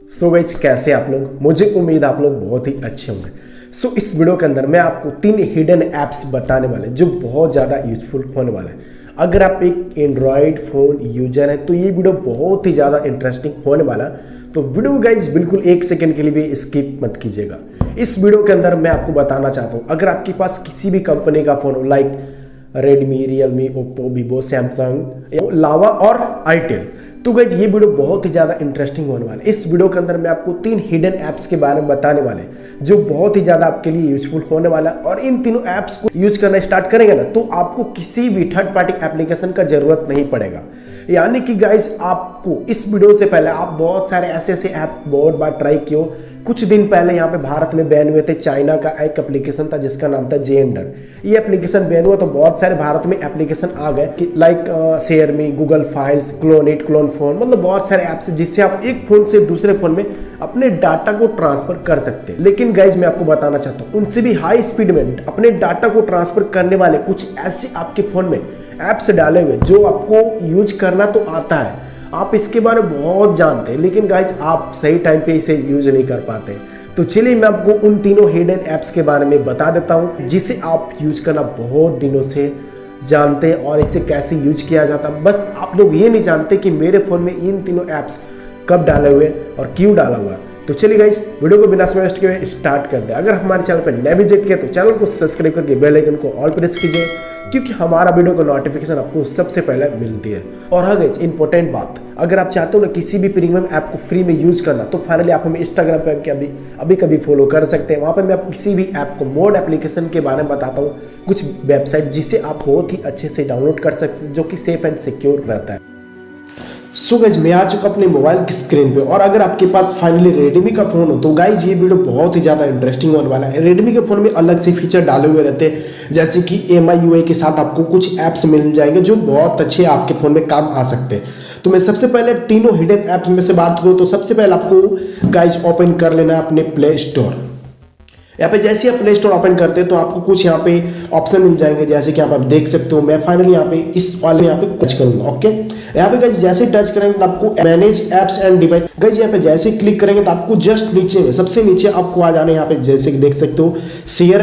So guys कैसे आप लोग। मुझे उम्मीद आप लोग बहुत ही अच्छे होंगे। सो इस वीडियो के अंदर मैं आपको 3 हिडन ऐप्स बताने वाले जो बहुत ज़्यादा यूजफुल होने वाला है। अगर आप एक एंड्रॉयड फ़ोन यूजर हैं तो ये वीडियो बहुत ही ज़्यादा इंटरेस्टिंग होने वाला है। तो वीडियो गाइस बिल्कुल 1 सेकंड के लिए भी स्किप मत कीजिएगा। इस वीडियो के अंदर मैं आपको बताना चाहता हूँ, अगर आपके पास किसी भी कंपनी का फ़ोन हो like Redmi, Realme, Oppo, Vivo, Samsung, Lava और आईटेल, तो गाइज ये वीडियो बहुत ही ज़्यादा इंटरेस्टिंग होने वाला है। इस वीडियो के अंदर मैं आपको 3 हिडन ऐप्स के बारे में बताने वाले हैं जो बहुत ही ज़्यादा आपके लिए यूजफुल होने वाला है। और इन तीनों ऐप्स को यूज करना स्टार्ट करेंगे ना तो आपको किसी भी थर्ड पार्टी एप्लीकेशन का जरूरत नहीं पड़ेगा। यानी कि गाइज आपको इस वीडियो से पहले आप बहुत सारे ऐसे ऐप बहुत बार ट्राई किए। कुछ दिन पहले यहाँ पे भारत में बैन हुए थे, चाइना का एक एप्लीकेशन था जिसका नाम था जेएंडर। ये एप्लीकेशन बैन हुआ तो बहुत सारे भारत में एप्लीकेशन आ गए like ShareMe, Google Files, CLONEit, clone phone, मतलब बहुत सारे ऐप्स जिससे आप एक फोन से दूसरे फोन में अपने डाटा को ट्रांसफर कर सकते हैं। लेकिन गाइज मैं आपको बताना चाहता हूँ उनसे भी हाई स्पीड में अपने डाटा को ट्रांसफर करने वाले कुछ ऐसे आपके फोन में ऐप्स डाले हुए जो आपको यूज करना तो आता है, आप इसके बारे में बहुत जानते हैं, लेकिन गाइज आप सही टाइम पे इसे यूज नहीं कर पाते। तो चलिए मैं आपको उन तीनों हिडन ऐप्स के बारे में बता देता हूं जिसे आप यूज करना बहुत दिनों से जानते हैं और इसे कैसे यूज किया जाता है। बस आप लोग ये नहीं जानते कि मेरे फ़ोन में इन तीनों ऐप्स कब डाले हुए और क्यों डाला हुआ है। तो चलिए गाइज वीडियो को बिना समय वेस्ट किए स्टार्ट कर दे। अगर हमारे चैनल पर नए विजिट किया तो चैनल को सब्सक्राइब करके बेल आइकन को ऑल प्रेस कीजिए, क्योंकि हमारा वीडियो का नोटिफिकेशन आपको सबसे पहले मिलती है। और हाँ गाइज इंपॉर्टेंट बात, अगर आप चाहते हो ना किसी भी प्रीमियम ऐप को फ्री में यूज करना तो फाइनली आप हमें इंस्टाग्राम पर अभी कभी फॉलो कर सकते हैं। वहाँ पर मैं आपको किसी भी ऐप को मोड एप्लीकेशन के बारे में बताता हूँ, कुछ वेबसाइट जिसे आप बहुत ही अच्छे से डाउनलोड कर सकते हैं जो कि सेफ एंड सिक्योर रहता है। सो गाइज मैं आ चुका अपने मोबाइल की स्क्रीन पे, और अगर आपके पास फाइनली रेडमी का फोन हो तो गाइज ये वीडियो बहुत ही ज़्यादा इंटरेस्टिंग होने वाला है। रेडमी के फोन में अलग से फीचर डाले हुए रहते हैं, जैसे कि MIUI के साथ आपको कुछ ऐप्स मिल जाएंगे जो बहुत अच्छे आपके फ़ोन में काम आ सकते हैं। तो मैं सबसे पहले तीनों हिडन ऐप्स में से बात करूँ तो सबसे पहले आपको गाइज ओपन कर लेना है अपने प्ले स्टोर। यहाँ पे जैसे ही आप प्ले स्टोर ओपन करते हैं तो आपको कुछ यहाँ पे ऑप्शन मिल जाएंगे, जैसे कि आप देख सकते हो। मैं फाइनली यहाँ पे इस वाले यहाँ पे टच करूंगा। ओके, यहाँ पे गाइस जैसे टच करेंगे तो आपको manage apps and device, guys यहाँ पे जैसे क्लिक करेंगे तो आपको जस्ट नीचे में सबसे नीचे आपको आ जाना है। यहाँ पे जैसे कि देख सकते हो शेयर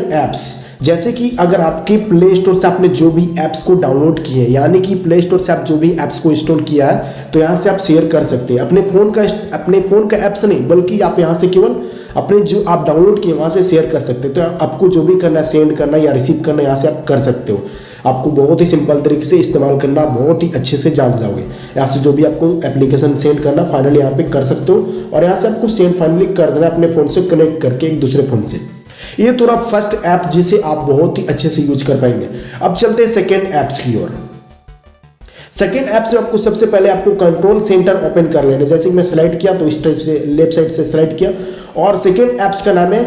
ऐप्स, जैसे कि अगर आपके प्ले स्टोर से आपने जो भी ऐप्स को डाउनलोड किए हैं, यानी कि प्ले स्टोर से आप जो भी ऐप्स को इंस्टॉल किया है तो यहाँ से आप शेयर कर सकते हैं। अपने फ़ोन का ऐप्स नहीं, बल्कि आप यहाँ से केवल अपने जो आप डाउनलोड किए वहाँ से शेयर कर सकते हैं। तो आपको जो भी करना है, सेंड करना या रिसीव करना, यहाँ से आप कर सकते हो। आपको बहुत ही सिंपल तरीके से इस्तेमाल करना बहुत ही अच्छे से जान जाओगे। यहाँ से जो भी आपको एप्लीकेशन सेंड करना फाइनली यहाँ पे कर सकते हो, और यहाँ से आपको सेंड फाइनली कर देना अपने फ़ोन से कनेक्ट करके एक दूसरे फ़ोन से। ये तो रहा फर्स्ट ऐप जिसे आप बहुत ही अच्छे से यूज कर पाएंगे। अब चलते हैं सेकेंड ऐप्स की ओर। सेकेंड ऐप से आपको सबसे पहले आपको कंट्रोल सेंटर ओपन कर लेना। जैसे कि मैं स्लाइड किया तो इस टाइप से लेफ्ट साइड से स्लाइड किया, और सेकेंड ऐप्स का नाम है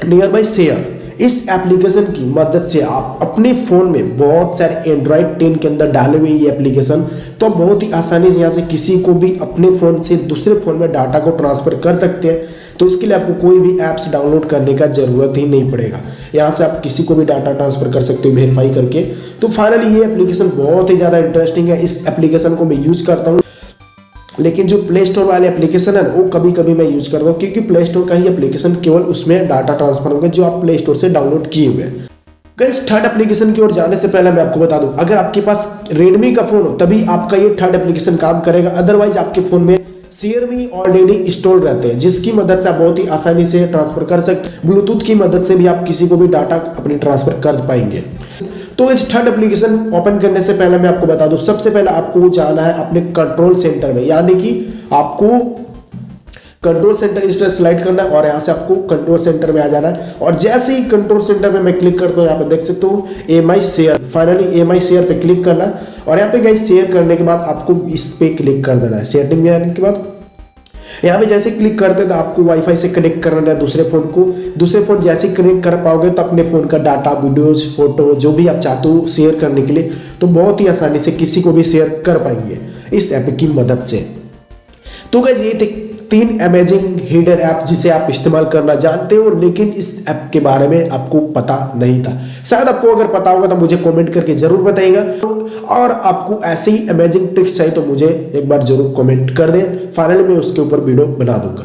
नियर बाय शेयर। इस एप्लीकेशन की मदद से आप अपने फ़ोन में बहुत सारे एंड्रॉयड 10 के अंदर डाले हुए ये एप्लीकेशन तो बहुत ही आसानी से यहाँ से किसी को भी अपने फ़ोन से दूसरे फ़ोन में डाटा को ट्रांसफ़र कर सकते हैं। तो इसके लिए आपको कोई भी ऐप्स डाउनलोड करने का ज़रूरत ही नहीं पड़ेगा। यहाँ से आप किसी को भी डाटा ट्रांसफ़र कर सकते हो वेरीफाई करके। तो फाइनली ये एप्लीकेशन बहुत ही ज़्यादा इंटरेस्टिंग है। इस एप्लीकेशन को मैं यूज करता हूँ, लेकिन जो प्ले स्टोर वाले एप्लीकेशन है वो कभी कभी मैं यूज करता हूँ, क्योंकि प्ले स्टोर का ही एप्लीकेशन केवल उसमें डाटा ट्रांसफर होगा जो आप प्ले स्टोर से डाउनलोड किए हुए हैं। गाइस थर्ड एप्लीकेशन की ओर जाने से पहले मैं आपको बता दूं, अगर आपके पास रेडमी का फोन हो तभी आपका ये थर्ड एप्लीकेशन काम करेगा। अदरवाइज आपके फोन में शेयर मी ऑलरेडी इंस्टॉल रहते हैं, जिसकी मदद से आप बहुत ही आसानी से ट्रांसफर कर सकते हैं। ब्लूटूथ की मदद से भी आप किसी को भी डाटा अपनी ट्रांसफर कर पाएंगे। तो इस थर्ड एप्लीकेशन ओपन करने से पहले मैं आपको बता दूं, सबसे पहले आपको जाना है अपने कंट्रोल सेंटर में, यानी कि आपको कंट्रोल सेंटर इस तरह स्लाइड करना है और यहाँ से आपको कंट्रोल सेंटर में आ जाना है। और जैसे ही कंट्रोल सेंटर में मैं क्लिक करता हूँ, यहाँ पे देख सकते हो MI share, finally MI share पे क्लिक करना है। और यहाँ पे गाइस शेयर करने के बाद आपको इस पे क्लिक कर देना है। सेटिंग में आने के बाद यहाँ पे जैसे क्लिक करते हैं तो आपको वाईफाई से कनेक्ट करना है दूसरे फ़ोन को। दूसरे फ़ोन जैसे कनेक्ट कर पाओगे तो अपने फ़ोन का डाटा, वीडियोज, फोटो जो भी आप चाहते हो शेयर करने के लिए तो बहुत ही आसानी से किसी को भी शेयर कर पाएंगे इस ऐप की मदद से। तो गाइस ये थे 3 अमेजिंग हिडन ऐप्स जिसे आप इस्तेमाल करना जानते हो लेकिन इस ऐप के बारे में आपको पता नहीं था। शायद आपको अगर पता होगा तो मुझे कमेंट करके जरूर बताइएगा, और आपको ऐसे ही अमेजिंग ट्रिक्स चाहिए तो मुझे एक बार जरूर कमेंट कर दें, फाइनली मैं उसके ऊपर वीडियो बना दूंगा।